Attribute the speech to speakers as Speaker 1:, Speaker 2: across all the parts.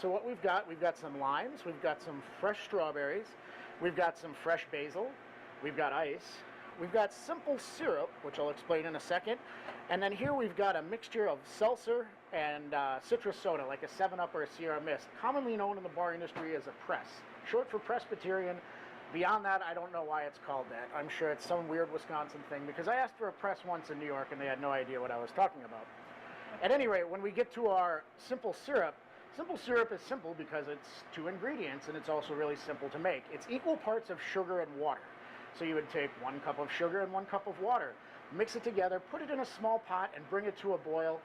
Speaker 1: So what we've got some limes, we've got some fresh strawberries, we've got some fresh basil, we've got ice, we've got simple syrup, which I'll explain in a second, and then here we've got a mixture of seltzer and citrus soda, like a 7-Up or a Sierra Mist, commonly known in the bar industry as a press, short for Presbyterian. Beyond that, I don't know why it's called that. I'm sure it's some weird Wisconsin thing, because I asked for a press once in New York and they had no idea what I was talking about. At any rate, when we get to our simple syrup is simple because it's 2 ingredients and it's also really simple to make. It's equal parts of sugar and water. So you would take 1 cup of sugar and 1 cup of water, mix it together, put it in a small pot and bring it to a boil,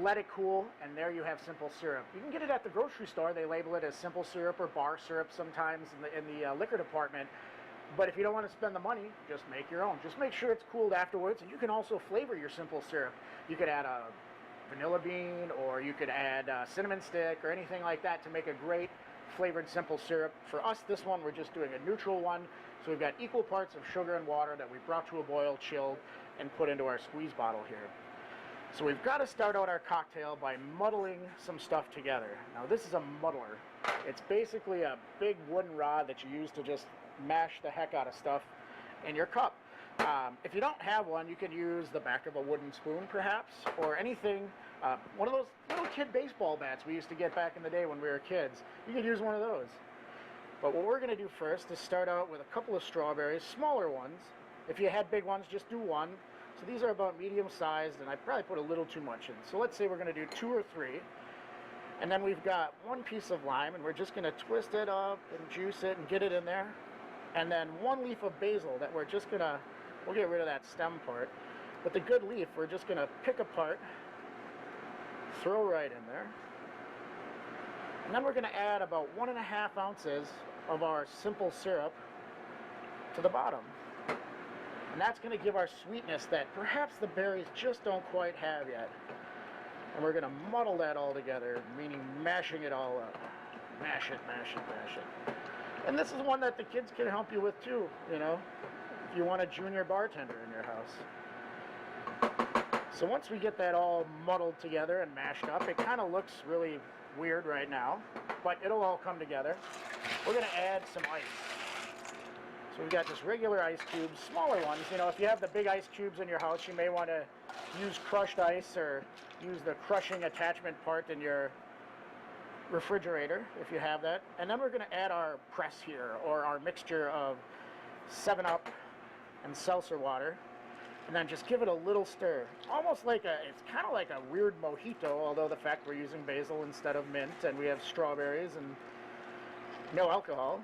Speaker 1: let it cool, and there you have simple syrup. You can get it at the grocery store. They label it as simple syrup or bar syrup sometimes in the liquor department. But if you don't want to spend the money, just make your own. Just make sure it's cooled afterwards, and you can also flavor your simple syrup. You could add a vanilla bean, or you could add a cinnamon stick or anything like that to make a great flavored simple syrup. For us, this one, we're just doing a neutral one. So we've got equal parts of sugar and water that we brought to a boil, chilled, and put into our squeeze bottle here. So we've got to start out our cocktail by muddling some stuff together. Now this is a muddler. It's basically a big wooden rod that you use to just mash the heck out of stuff in your cup. If you don't have one, you can use the back of a wooden spoon perhaps, or anything, one of those little kid baseball bats we used to get back in the day when we were kids. You could use one of those. But what we're going to do first is start out with a couple of strawberries, smaller ones. If you had big ones, just do 1. So these are about medium sized, and I probably put a little too much in. So let's say we're going to do 2 or 3. And then we've got 1 piece of lime, and we're just going to twist it up and juice it and get it in there. And then 1 leaf of basil that we're just going to, we'll get rid of that stem part. But the good leaf, we're just going to pick apart, throw right in there. And then we're going to add about 1.5 ounces of our simple syrup to the bottom. And that's going to give our sweetness that perhaps the berries just don't quite have yet. And we're going to muddle that all together, meaning mashing it all up. Mash it, mash it, mash it. And this is one that the kids can help you with too, you know, if you want a junior bartender in your house. So once we get that all muddled together and mashed up, it kind of looks really weird right now, but it'll all come together. We're going to add some ice. So we've got just regular ice cubes, smaller ones. You know, if you have the big ice cubes in your house, you may want to use crushed ice or use the crushing attachment part in your refrigerator if you have that. And then we're going to add our press here, or our mixture of 7-Up and seltzer water. And then just give it a little stir. Almost like it's kind of like a weird mojito, although the fact we're using basil instead of mint, and we have strawberries and no alcohol.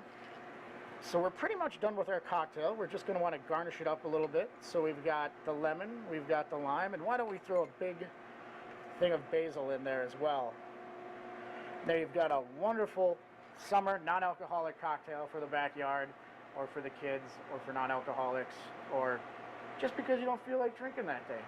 Speaker 1: So we're pretty much done with our cocktail. We're just going to want to garnish it up a little bit. So we've got the lemon, we've got the lime, and why don't we throw a big thing of basil in there as well. Now you've got a wonderful summer non-alcoholic cocktail for the backyard, or for the kids, or for non-alcoholics, or just because you don't feel like drinking that day.